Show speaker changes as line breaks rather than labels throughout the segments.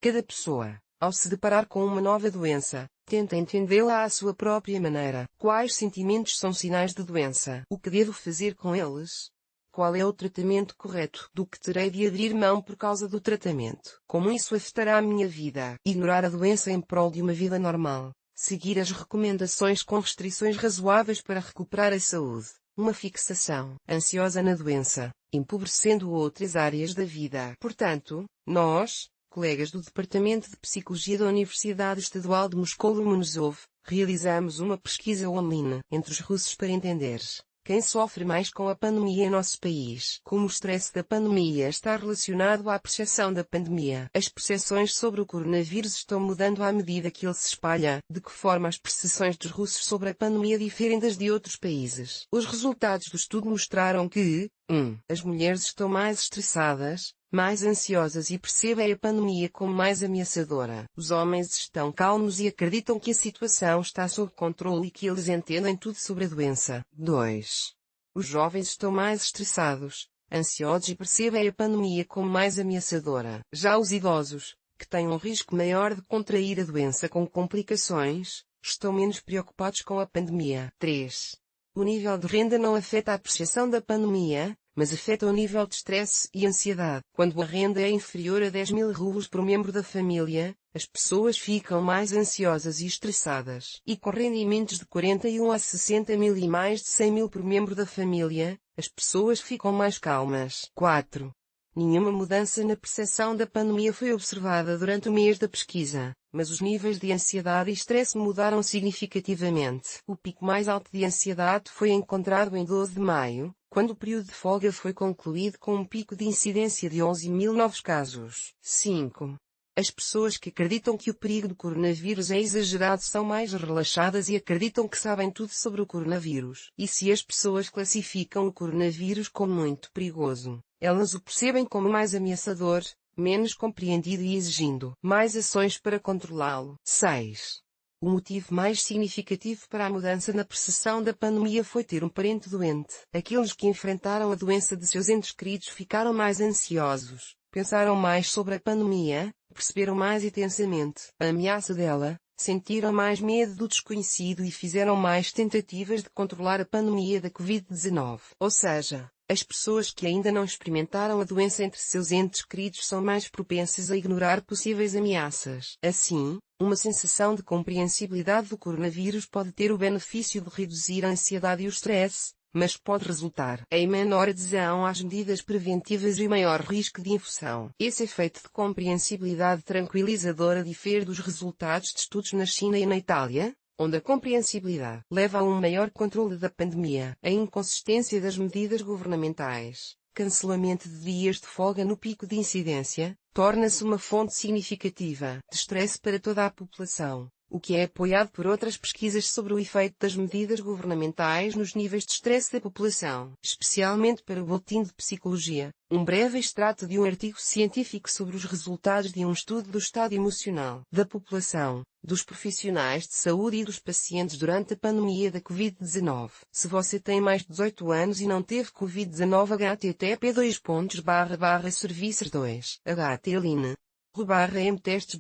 Cada pessoa, ao se deparar com uma nova doença, tenta entendê-la à sua própria maneira. Quais sentimentos são sinais de doença? O que devo fazer com eles? Qual é o tratamento correto? Do que terei de abrir mão por causa do tratamento? Como isso afetará a minha vida? Ignorar a doença em prol de uma vida normal. Seguir as recomendações com restrições razoáveis para recuperar a saúde. Uma fixação ansiosa na doença, empobrecendo outras áreas da vida. Portanto, nós, colegas do Departamento de Psicologia da Universidade Estadual de Moscou-Lomonosov, realizamos uma pesquisa online entre os russos para entender quem sofre mais com a pandemia em nosso país. Como o estresse da pandemia está relacionado à percepção da pandemia. As percepções sobre o coronavírus estão mudando à medida que ele se espalha. De que forma as percepções dos russos sobre a pandemia diferem das de outros países? Os resultados do estudo mostraram que 1. As mulheres estão mais estressadas, mais ansiosas e percebem a pandemia como mais ameaçadora. Os homens estão calmos e acreditam que a situação está sob controle e que eles entendem tudo sobre a doença. 2. Os jovens estão mais estressados, ansiosos e percebem a pandemia como mais ameaçadora. Já os idosos, que têm um risco maior de contrair a doença com complicações, estão menos preocupados com a pandemia. 3. O nível de renda não afeta a percepção da pandemia, mas afeta o nível de estresse e ansiedade. Quando a renda é inferior a 10.000 rublos por membro da família, as pessoas ficam mais ansiosas e estressadas. E com rendimentos de 41 a 60.000 e mais de 100.000 por membro da família, as pessoas ficam mais calmas. 4. Nenhuma mudança na percepção da pandemia foi observada durante o mês da pesquisa, mas os níveis de ansiedade e estresse mudaram significativamente. O pico mais alto de ansiedade foi encontrado em 12 de maio, quando o período de folga foi concluído com um pico de incidência de 11.000 novos casos. 5. As pessoas que acreditam que o perigo do coronavírus é exagerado são mais relaxadas e acreditam que sabem tudo sobre o coronavírus. E se as pessoas classificam o coronavírus como muito perigoso, elas o percebem como mais ameaçador, menos compreendido e exigindo mais ações para controlá-lo. 6. O motivo mais significativo para a mudança na percepção da pandemia foi ter um parente doente. Aqueles que enfrentaram a doença de seus entes queridos ficaram mais ansiosos, pensaram mais sobre a pandemia, perceberam mais intensamente a ameaça dela, sentiram mais medo do desconhecido e fizeram mais tentativas de controlar a pandemia da Covid-19. Ou seja, as pessoas que ainda não experimentaram a doença entre seus entes queridos são mais propensas a ignorar possíveis ameaças. Assim, uma sensação de compreensibilidade do coronavírus pode ter o benefício de reduzir a ansiedade e o estresse, mas pode resultar em menor adesão às medidas preventivas e maior risco de infecção. Esse efeito de compreensibilidade tranquilizadora difere dos resultados de estudos na China e na Itália, onde a compreensibilidade leva a um maior controle da pandemia. A inconsistência das medidas governamentais, cancelamento de dias de folga no pico de incidência, torna-se uma fonte significativa de estresse para toda a população, o que é apoiado por outras pesquisas sobre o efeito das medidas governamentais nos níveis de estresse da população, especialmente para o Boletim de Psicologia, um breve extrato de um artigo científico sobre os resultados de um estudo do estado emocional da população, dos profissionais de saúde e dos pacientes durante a pandemia da Covid-19. Se você tem mais de 18 anos e não teve Covid-19, http://serviços 2 htline /mtestes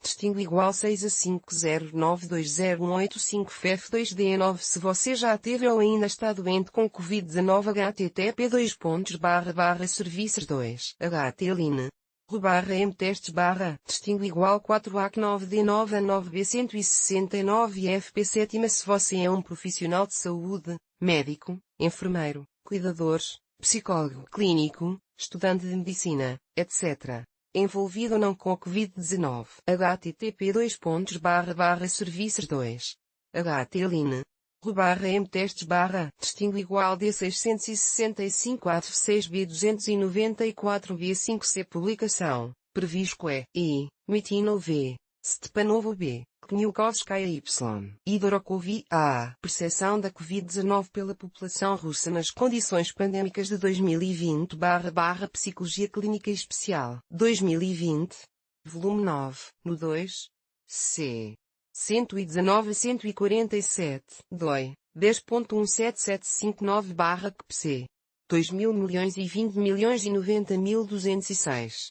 distingo igual 6 a 509201885f2d9. Se você já teve ou ainda está doente com Covid-19, http://serviços 2 htline /mtestes distingo igual 4ac9d9 a 9b169fp7. Se você é um profissional de saúde, médico, enfermeiro, cuidador, psicólogo clínico, estudante de medicina, etc., envolvido ou não com a Covid-19, http://serviços 2 htline /mtestes distingo igual D665 AF6B294B5C. Publicação, Previsco E. Mitinov V. Stepanov B. Kniukovskaya Y. Idorokov A. Percepção da Covid-19 pela população russa nas condições pandêmicas de 2020 / Psicologia Clínica Especial. 2020. Volume 9. No 2. C. 119 a 147. DOI. 10.17759/CPC. 2.000.020.090.206.